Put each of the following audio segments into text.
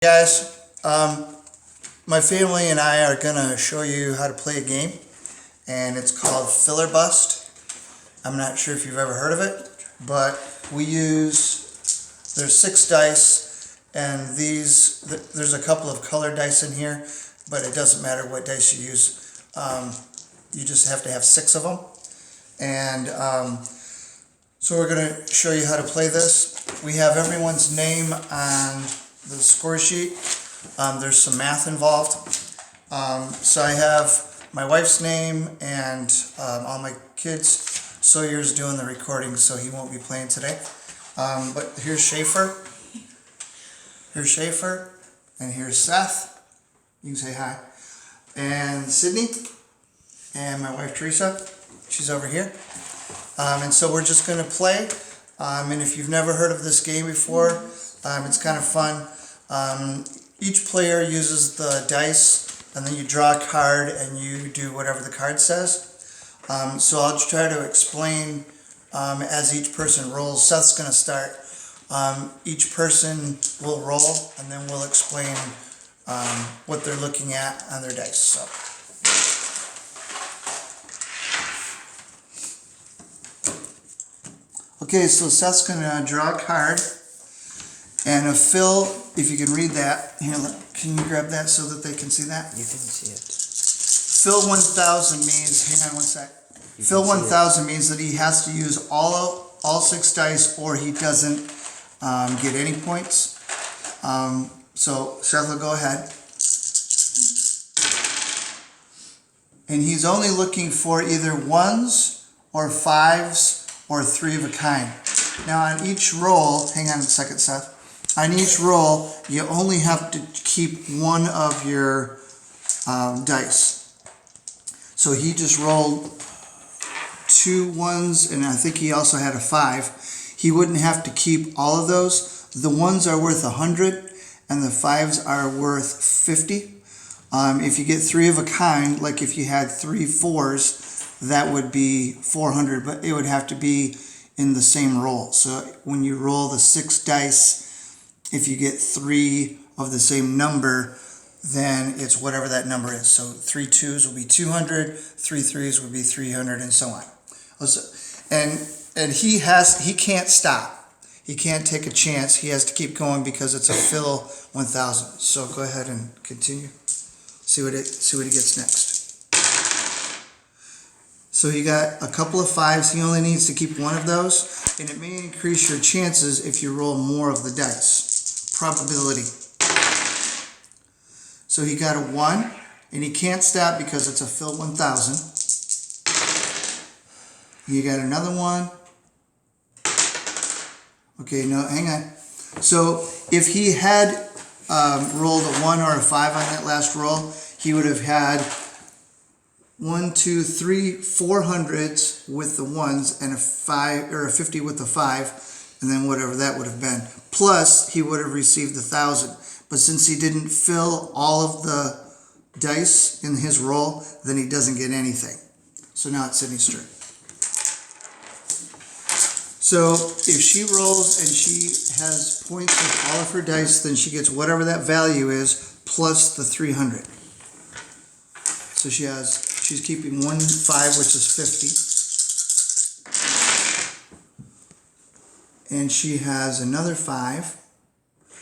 Guys, my family and I are gonna show you how to play a game, and it's called Filler Bust. I'm not sure if you've ever heard of it, but there's 6 dice, and there's a couple of colored dice in here, but it doesn't matter what dice you use. You just have to have 6 of them, and so we're gonna show you how to play this. We have everyone's name on the score sheet. There's some math involved. So I have my wife's name and all my kids. Sawyer's doing the recording, so he won't be playing today. But here's Schaefer. Here's Schaefer. And here's Seth. You can say hi. And Sydney. And my wife Teresa. She's over here. And so we're just going to play. And if you've never heard of this game before, it's kind of fun. Each player uses the dice, and then you draw a card and you do whatever the card says. So I'll try to explain as each person rolls. Seth's going to start. Each person will roll, and then we'll explain what they're looking at on their dice. So. Okay, so Seth's going to draw a card. And a fill, if you can read that, here, can you grab that so that they can see that? You can see it. Fill 1,000 means, hang on one sec. Fill 1,000 means that he has to use all 6 dice, or he doesn't get any points. So Seth will go ahead. And he's only looking for either 1s or 5s or 3 of a kind. Now on each roll, hang on a second, Seth. On each roll, you only have to keep 1 of your dice. So he just rolled 2 1s, and I think he also had a 5. He wouldn't have to keep all of those. The 1s are worth 100, and the 5s are worth 50. If you get 3 of a kind, like if you had 3 4s, that would be 400, but it would have to be in the same roll. So when you roll the 6 dice, if you get 3 of the same number, then it's whatever that number is. So 3 2s will be 200, 3 3s would be 300, and so on. And he can't stop. He can't take a chance. He has to keep going because it's a fill 1,000. So go ahead and continue. See what he gets next. So he got a couple of 5s. He only needs to keep 1 of those, and it may increase your chances if you roll more of the dice. Probability. So he got a 1, and he can't stop because it's a fill 1,000. You got another 1. Okay, no, hang on. So if he had rolled a 1 or a 5 on that last roll, he would have had 1, 2, 3, 4 hundreds with the 1s and a 5 or a 50 with the 5. And then whatever that would have been. Plus, he would have received 1,000. But since he didn't fill all of the dice in his roll, then he doesn't get anything. So now it's Sydney's turn. So if she rolls and she has points with all of her dice, then she gets whatever that value is plus the 300. So she's keeping 1 5, which is 50. And she has another 5.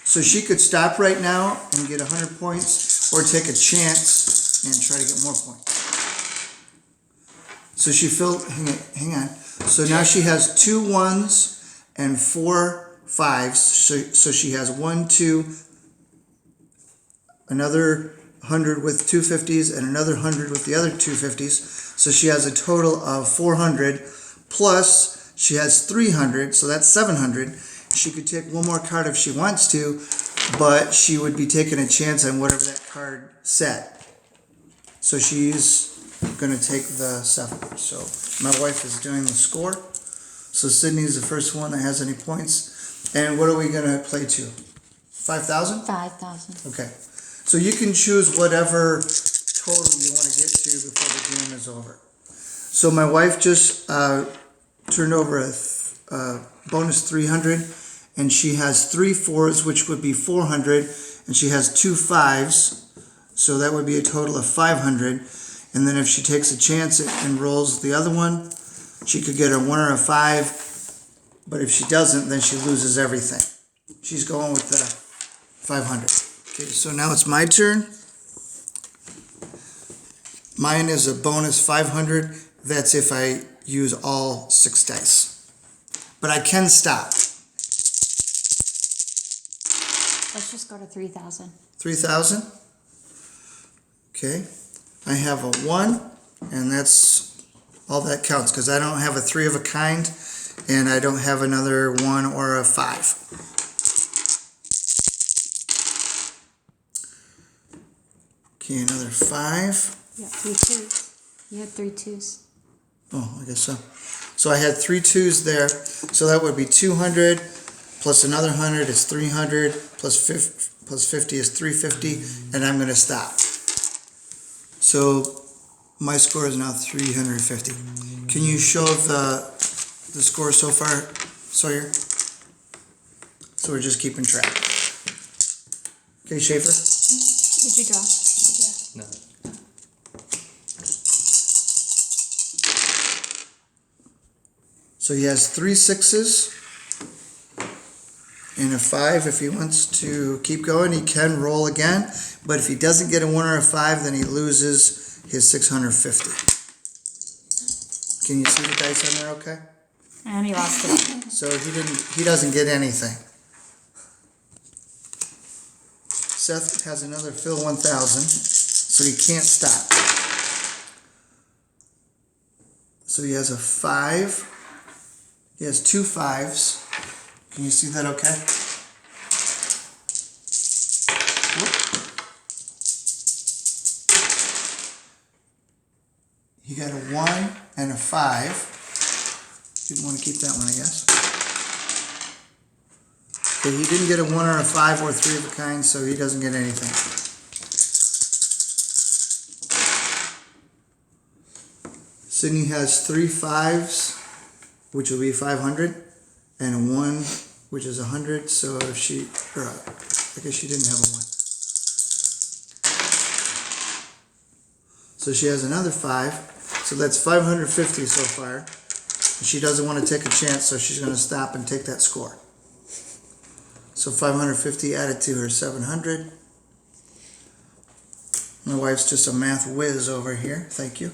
So she could stop right now and get 100 points, or take a chance and try to get more points. So she filled, hang on. So now she has 2 1s and 4 5s. So she has 1, 2, another 100 with 2 50s, and another 100 with the other 2 50s. So she has a total of 400, plus she has 300, so that's 700. She could take 1 more card if she wants to, but she would be taking a chance on whatever that card said. So she's going to take the 7. So my wife is doing the score. So Sydney's the first one that has any points. And what are we going to play to? 5,000? 5,000. Okay. So you can choose whatever total you want to get to before the game is over. So my wife just turned over a bonus 300, and she has 3 4s, which would be 400, and she has 2 5s, so that would be a total of 500. And then if she takes a chance and rolls the other one, she could get a 1 or a 5, but if she doesn't, then she loses everything. She's going with the 500. Okay, so now it's my turn. Mine is a bonus 500. That's if I use all 6 dice. But I can stop. Let's just go to 3,000. 3,000? Okay. I have a 1, and that's all that counts, because I don't have a 3 of a kind, and I don't have another 1 or a 5. Okay, another 5. Yeah, 3 2s. You had 3 2s. Oh, I guess so. So I had 3 2s there, so that would be 200, plus another 100 is 300, plus 50 is 350, and I'm going to stop. So my score is now 350. Can you show the score so far, Sawyer? So we're just keeping track. Okay, Schaefer? Did you draw? No. So he has 3 6s and a 5. If he wants to keep going, he can roll again. But if he doesn't get a 1 or a 5, then he loses his 650. Can you see the dice on there okay? And he lost it. So he doesn't get anything. Seth has another fill 1,000, so he can't stop. So he has a 5. He has 2 5s. Can you see that okay? Whoop. He got a 1 and a 5. Didn't want to keep that one, I guess. Okay, he didn't get a 1 or a 5 or 3 of a kind, so he doesn't get anything. Sydney has 3 5s, which will be 500, and a 1, which is 100, so if she, I guess she didn't have a 1. So she has another 5, so that's 550 so far. She doesn't want to take a chance, so she's going to stop and take that score. So 550 added to her 700. My wife's just a math whiz over here. Thank you.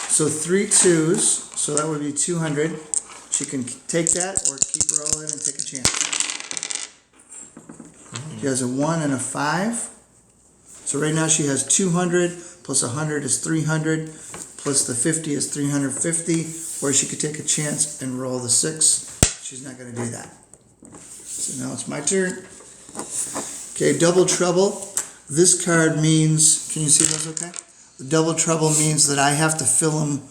So 3 2s, so that would be 200. She can take that or keep rolling and take a chance. She has a 1 and a 5. So right now she has 200 plus 100 is 300 plus the 50 is 350, or she could take a chance and roll the 6. She's not going to do that. So now it's my turn. Okay, double trouble. This card means, can you see those okay? The double trouble means that I have to fill them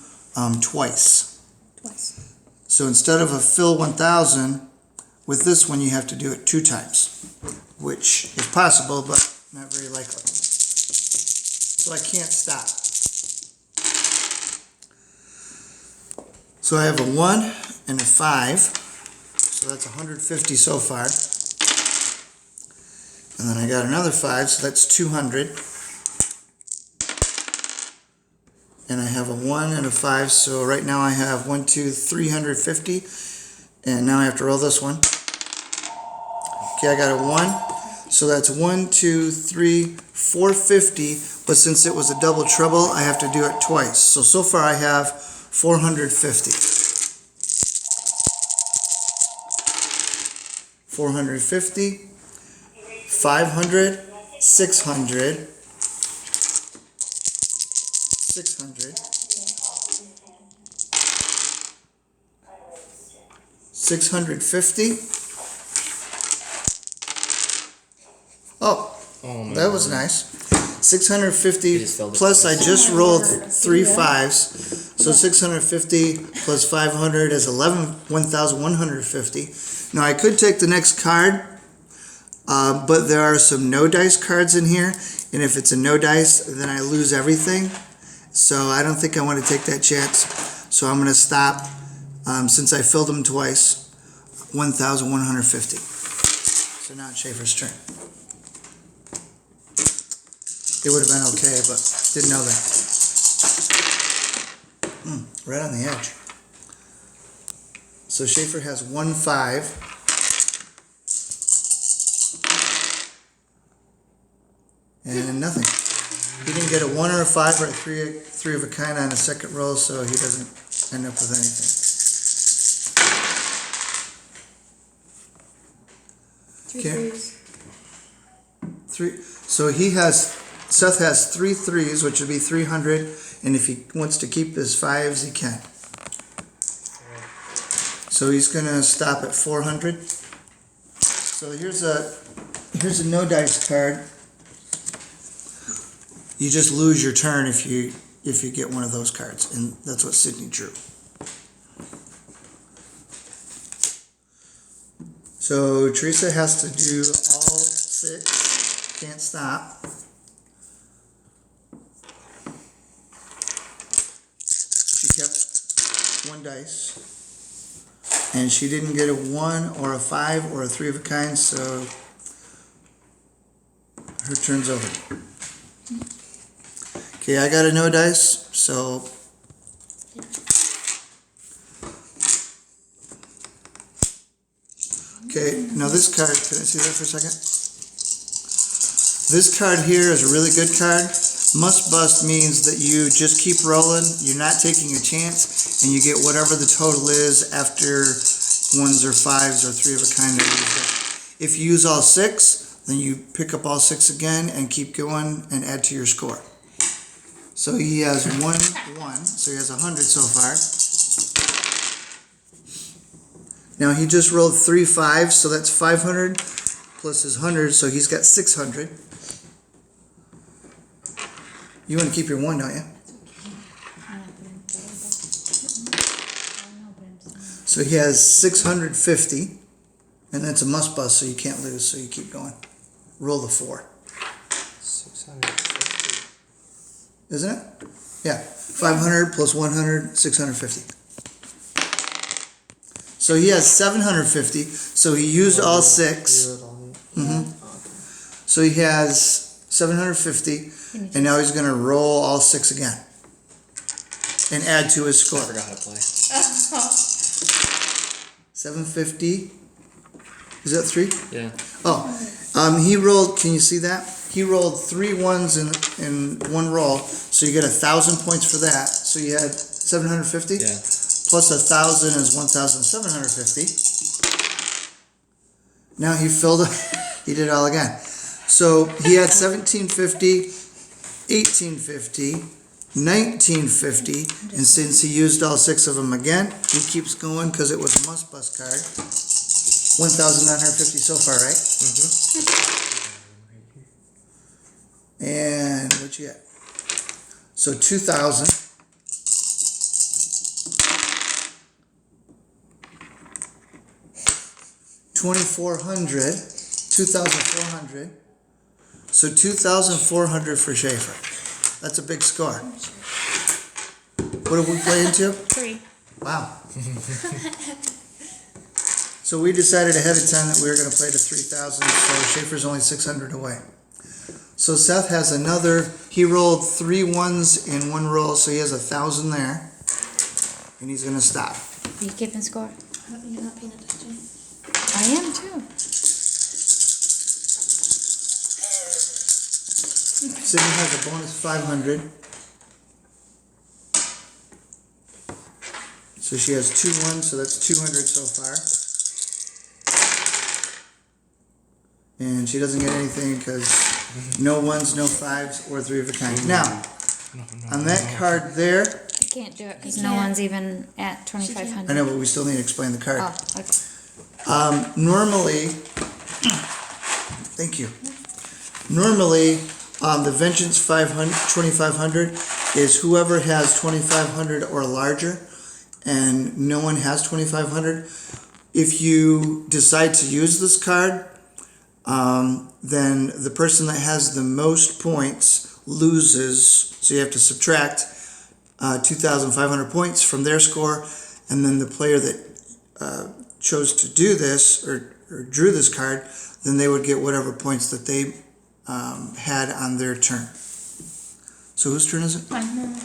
twice. So instead of a fill 1,000, with this one you have to do it 2 times, which is possible, but not very likely. So I can't stop. So I have a 1 and a 5, so that's 150 so far. And then I got another 5, so that's 200. And I have a 1 and a 5, so right now I have 1, 2, 350. And now I have to roll this one. Okay, I got a 1. So that's 1, 2, 3, 450. But since it was a double trouble, I have to do it twice. So far I have 450. 450, 500, 600, 600, 650. Oh, that was nice. 650 plus I just rolled 3 5s, so 650 plus 500 is 1,150. Now I could take the next card, but there are some no dice cards in here, and if it's a no dice, then I lose everything. So I don't think I want to take that chance. So I'm going to stop Since I filled them twice, 1,150. So now it's Schaefer's turn. It would have been okay, but didn't know that. Right on the edge. So Schaefer has 1-5. And nothing. He didn't get a 1 or a 5 or a 3 of a kind on a second roll, so he doesn't end up with anything. Okay. So Seth has 3 3s, which would be 300, and if he wants to keep his 5s, he can. So he's gonna stop at 400. So here's a no dice card. You just lose your turn if you get one of those cards, and that's what Sydney drew. So Teresa has to do all 6. Can't stop. She kept 1 dice, and she didn't get a 1 or a 5 or a 3 of a kind, so her turn's over. Okay, I got a no dice, so okay, now this card, can I see that for a second? This card here is a really good card. Must bust means that you just keep rolling, you're not taking a chance, and you get whatever the total is after 1s or 5s or 3 of a kind. If you use all 6, then you pick up all 6 again and keep going and add to your score. So he has 1, 1, so he has 100 so far. Now he just rolled 3 5s, so that's 500 plus his 100, so he's got 600. You want to keep your 1, don't you? So he has 650, and that's a must bust, so you can't lose, so you keep going. Roll the 4. 650. Isn't it? Yeah. 500 plus 100, 650. So he has 750, so he used all 6. So he has 750, and now he's going to roll all 6 again. And add to his score. I forgot how to play. 750. Is that 3? Yeah. Oh, he rolled, can you see that? He rolled 3 1s in 1 roll, so you get 1,000 points for that. So you had 750? Yeah. Plus 1,000 is 1,750. Now he filled up, he did it all again. So he had 1,750, 1,850, 1,950, and since he used all 6 of them again, he keeps going because it was a must bust card. 1,950 so far, right? And what you got? So 2,000. 2,400. 2,400. So 2,400 for Schaefer. That's a big score. What did we play into? 3. Wow. So we decided ahead of time that we were going to play to 3,000, so Schaefer's only 600 away. So Seth has another, he rolled 3 1s in 1 roll, so he has 1,000 there. And he's going to stop. Are you keeping score? You're not paying attention. I am too. Sydney has a bonus 500. So she has 2 1s, so that's 200 so far. And she doesn't get anything because no 1s, no 5s, or 3 of a kind. Now, on that card there, I can't do it because I no can't. one's even at 2,500. I know, but we still need to explain the card. Oh, okay. Normally, thank you. Normally, the Vengeance 2,500 is whoever has 2,500 or larger, and no one has 2,500. If you decide to use this card, then the person that has the most points loses, so you have to subtract 2,500 points from their score, and then the player that chose to do this or drew this card, then they would get whatever points that they had on their turn. So whose turn is it? Mine.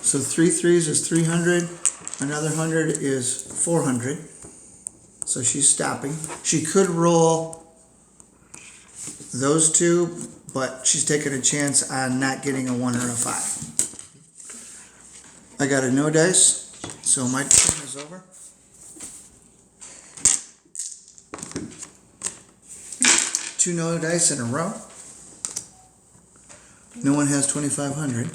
So 3 threes is 300, another 100 is 400. So she's stopping. She could roll those two, but she's taking a chance on not getting a 1 or a 5. I got a no dice, so my turn is over. Two no dice in a row. No one has 2,500.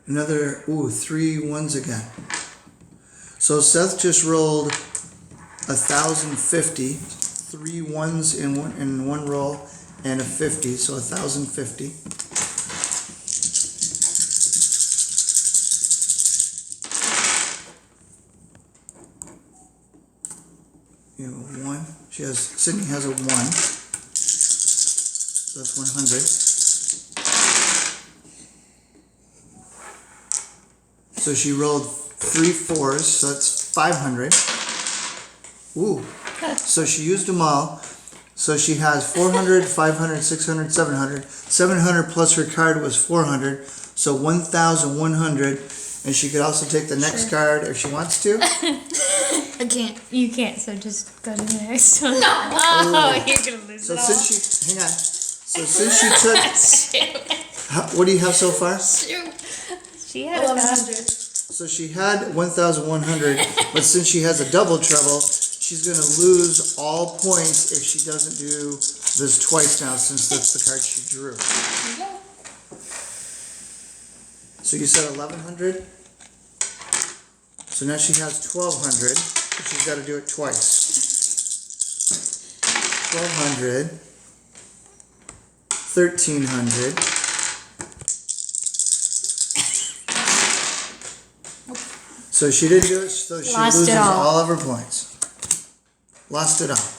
Another, 3 ones again. So Seth just rolled 1,050, 3 ones in one roll, and a 50, so 1,050. You know, 1. Sydney has a 1. So that's 100. So she rolled 3 4s, so that's 500. Ooh. So she used them all. So she has 400, 500, 600, 700. 700 plus her card was 400. So 1,100. And she could also take the next card if she wants to. I can't. You can't, so just go to the next one. No! Oh, you're gonna lose So it all. since she, hang on. So since she took, what do you have so far? She had 1,100. So she had 1,100, but since she has a double treble, she's going to lose all points if she doesn't do this twice now, since that's the card she drew. So you said 1,100? So now she has 1,200, but she's got to do it twice. 1,200, 1,300. So she didn't do it, so she Lost it loses all. all of her points. Lost it all.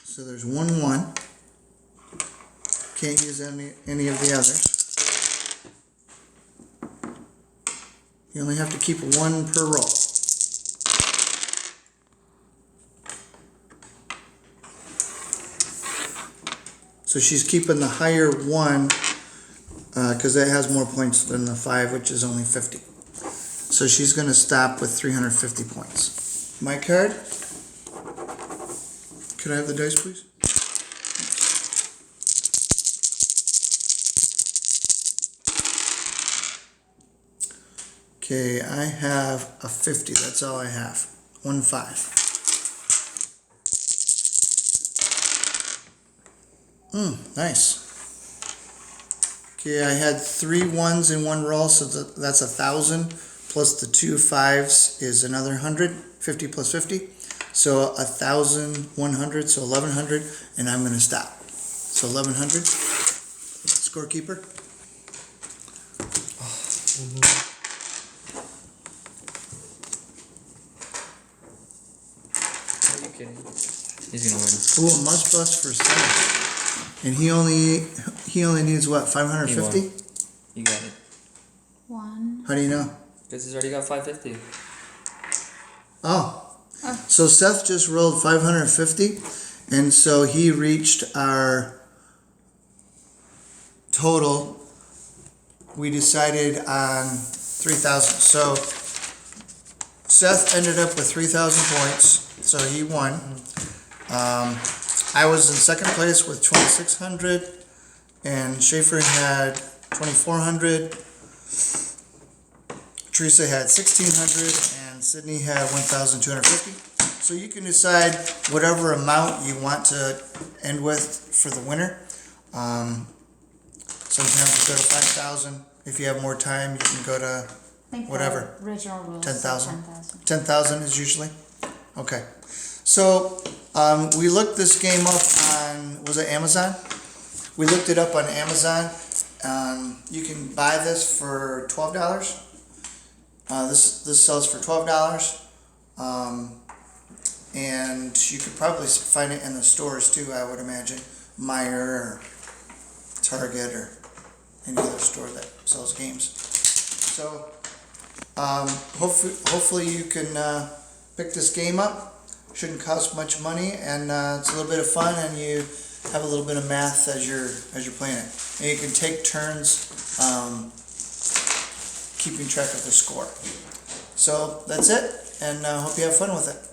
So there's 1 1. Can't use any of the others. You only have to keep 1 per roll. So she's keeping the higher 1 because that has more points than the 5, which is only 50. So she's going to stop with 350 points. My card. Could I have the dice, please? Okay, I have a 50. That's all I have. 1 5. Nice. Okay, I had 3 1s in one roll, so that's 1,000, plus the 2 5s is another 100, 50 plus 50. So 1,100, so 1,100, and I'm going to stop. So 1,100. Scorekeeper. Are you kidding? He's gonna win. Ooh, a must bust for Seth. And he only needs what, 550? You got it. 1. How do you know? Because he's already got 550. Oh. So Seth just rolled 550, and so he reached our total. We decided on 3,000. So Seth ended up with 3,000 points, so he won. I was in second place with 2,600, and Schaefer had 2,400. Teresa had 1,600, and Sydney had 1,250. So you can decide whatever amount you want to end with for the winner. Sometimes you go to 5,000. If you have more time, you can go to whatever. Original rules. 10,000. 10,000 is usually? Okay. So we looked this game up on, was it Amazon? We looked it up on Amazon, You can buy this for $12. This sells for $12. And you could probably find it in the stores too, I would imagine. Meijer or Target or any other store that sells games. So hopefully you can pick this game up. Shouldn't cost much money, and it's a little bit of fun, and you have a little bit of math as you're playing it. And you can take turns keeping track of the score. So that's it, and hope you have fun with it.